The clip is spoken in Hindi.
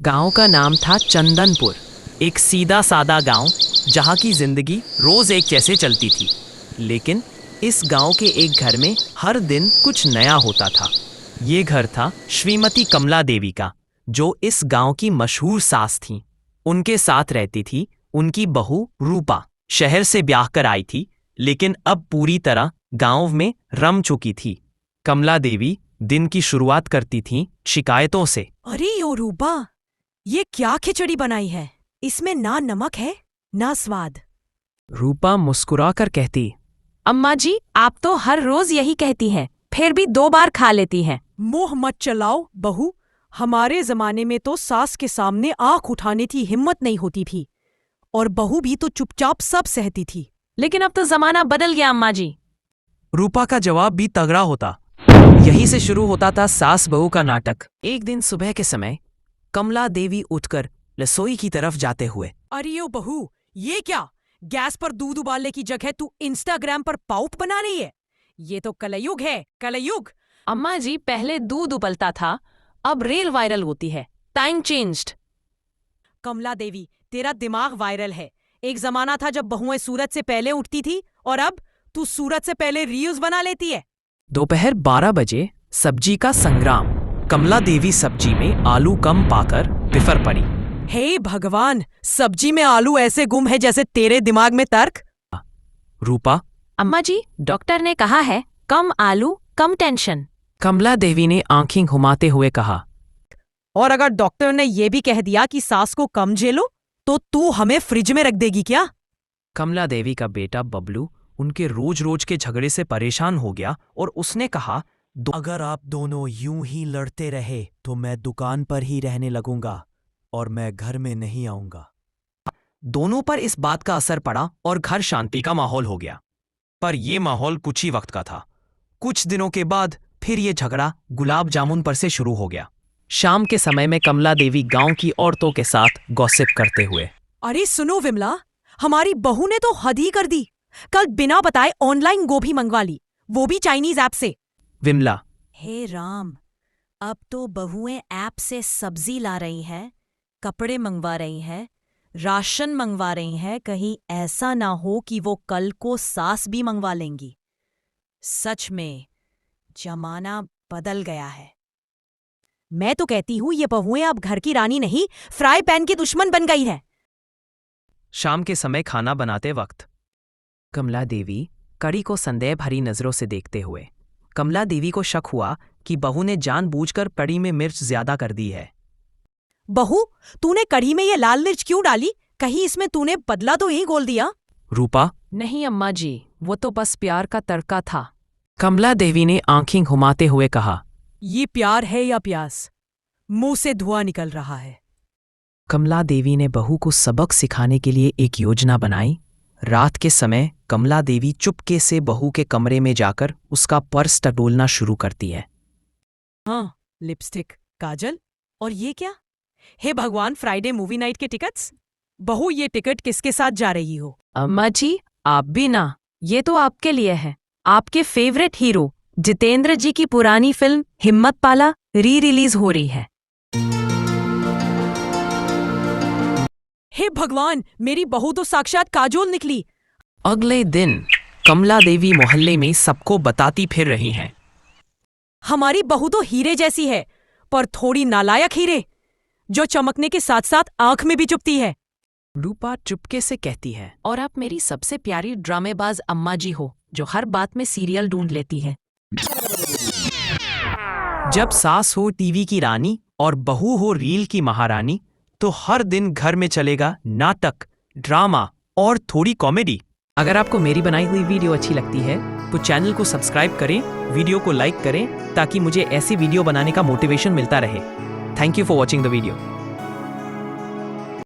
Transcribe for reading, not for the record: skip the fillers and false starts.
गांव का नाम था चंदनपुर। एक सीधा सादा गांव जहां की जिंदगी रोज एक जैसे चलती थी। लेकिन इस गांव के एक घर में हर दिन कुछ नया होता था। ये घर था श्रीमती कमला देवी का, जो इस गांव की मशहूर सास थीं। उनके साथ रहती थी उनकी बहू रूपा। शहर से ब्याह कर आई थी, लेकिन अब पूरी तरह गांव में रम चुकी थी। कमला देवी दिन की शुरुआत करती थीं शिकायतों से। अरे यो रूपा, ये क्या खिचड़ी बनाई है? इसमें ना नमक है ना स्वाद। रूपा मुस्कुराकर कहती, अम्मा जी, आप तो हर रोज यही कहती हैं, फिर भी 2 बार खा लेती हैं। मुंह मत चलाओ बहू। हमारे जमाने में तो सास के सामने आंख उठाने की हिम्मत नहीं होती थी, और बहू भी तो चुपचाप सब सहती थी। लेकिन अब तो जमाना बदल गया अम्मा जी। रूपा का जवाब भी तगड़ा होता। यहीं से शुरू होता था सास बहू का नाटक। एक दिन सुबह के समय कमला देवी उठकर रसोई की तरफ जाते हुए, अरे यो बहू, ये क्या? गैस पर दूध उबालने की जगह तू इंस्टाग्राम पर पाउट बना रही है। ये तो कलयुग है, कलयुग। अम्मा जी, पहले दूध उबलता था, अब रील वायरल होती है। Time changed. कमला देवी, तेरा दिमाग वायरल है। एक जमाना था जब बहुएं सूरज से पहले उठती थी, और अब तू सूरज से पहले रील्स बना लेती है। दोपहर 12 बजे सब्जी का संग्राम। कमला देवी सब्जी में आलू कम पाकर बिफर पड़ी। हे भगवान, सब्जी में आलू ऐसे गुम है जैसे तेरे दिमाग में तर्क। रूपा, अम्मा जी, डॉक्टर ने कहा है कम आलू कम टेंशन। कमला देवी ने आंखें घुमाते हुए कहा, और अगर डॉक्टर ने यह भी कह दिया कि सास को कम झेलो, तो तू हमें फ्रिज में रख देगी क्या? कमला देवी का बेटा बबलू उनके रोज रोज के झगड़े से परेशान हो गया और उसने कहा, अगर आप दोनों यूं ही लड़ते रहे तो मैं दुकान पर ही रहने लगूंगा और मैं घर में नहीं आऊंगा। दोनों पर इस बात का असर पड़ा और घर शांति का माहौल हो गया। पर यह माहौल कुछ ही वक्त का था। कुछ दिनों के बाद फिर यह झगड़ा गुलाब जामुन पर से शुरू हो गया। शाम के समय में कमला देवी गांव की औरतों के साथ गॉसिप करते हुए, अरे सुनो विमला, हमारी बहू ने तो हद ही कर दी। कल बिना बताए ऑनलाइन गोभी मंगवा ली, वो भी चाइनीज ऐप से। विमला, हे राम, अब तो बहुएं ऐप से सब्जी ला रही हैं, कपड़े मंगवा रही हैं, राशन मंगवा रही हैं। कहीं ऐसा ना हो कि वो कल को सास भी मंगवा लेंगी। सच में जमाना बदल गया है। मैं तो कहती हूं ये बहुएं अब घर की रानी नहीं, फ्राई पैन की दुश्मन बन गई है। शाम के समय खाना बनाते वक्त कमला देवी कड़ी को संदेह भरी नजरों से देखते हुए, कमला देवी को शक हुआ कि बहू ने जानबूझकर कड़ी में मिर्च ज्यादा कर दी है। बहू, तूने कढ़ी में ये लाल मिर्च क्यों डाली? कहीं इसमें तूने बदला तो नहीं घोल दिया? रूपा, नहीं अम्मा जी, वो तो बस प्यार का तड़का था। कमला देवी ने आंखें घुमाते हुए कहा, ये प्यार है या प्यास? मुंह से धुआं निकल रहा है। कमला देवी ने बहू को सबक सिखाने के लिए एक योजना बनाई। रात के समय कमला देवी चुपके से बहू के कमरे में जाकर उसका पर्स टटोलना शुरू करती है। हाँ, लिपस्टिक, काजल, और ये क्या? हे भगवान, फ्राइडे मूवी नाइट के टिकट्स। बहू, ये टिकट किसके साथ जा रही हो? अम्मा जी, आप भी ना, ये तो आपके लिए है। आपके फेवरेट हीरो जितेंद्र जी की पुरानी फिल्म हिम्मत पाला रिलीज हो रही है। हे भगवान, मेरी बहू तो साक्षात काजोल निकली। अगले दिन कमला देवी मोहल्ले में सबको बताती फिर रही हैं, हमारी बहू तो हीरे जैसी है, पर थोड़ी नालायक हीरे, जो चमकने के साथ साथ आंख में भी चुभती है। रूपा चुपके से कहती है, और आप मेरी सबसे प्यारी ड्रामेबाज अम्मा जी हो, जो हर बात में सीरियल ढूंढ लेती है। जब सास हो टीवी की रानी और बहू हो रील की महारानी, तो हर दिन घर में चलेगा नाटक, ड्रामा और थोड़ी कॉमेडी। अगर आपको मेरी बनाई हुई वीडियो अच्छी लगती है तो चैनल को सब्सक्राइब करें, वीडियो को लाइक करें, ताकि मुझे ऐसी वीडियो बनाने का मोटिवेशन मिलता रहे। Thank you for watching the video.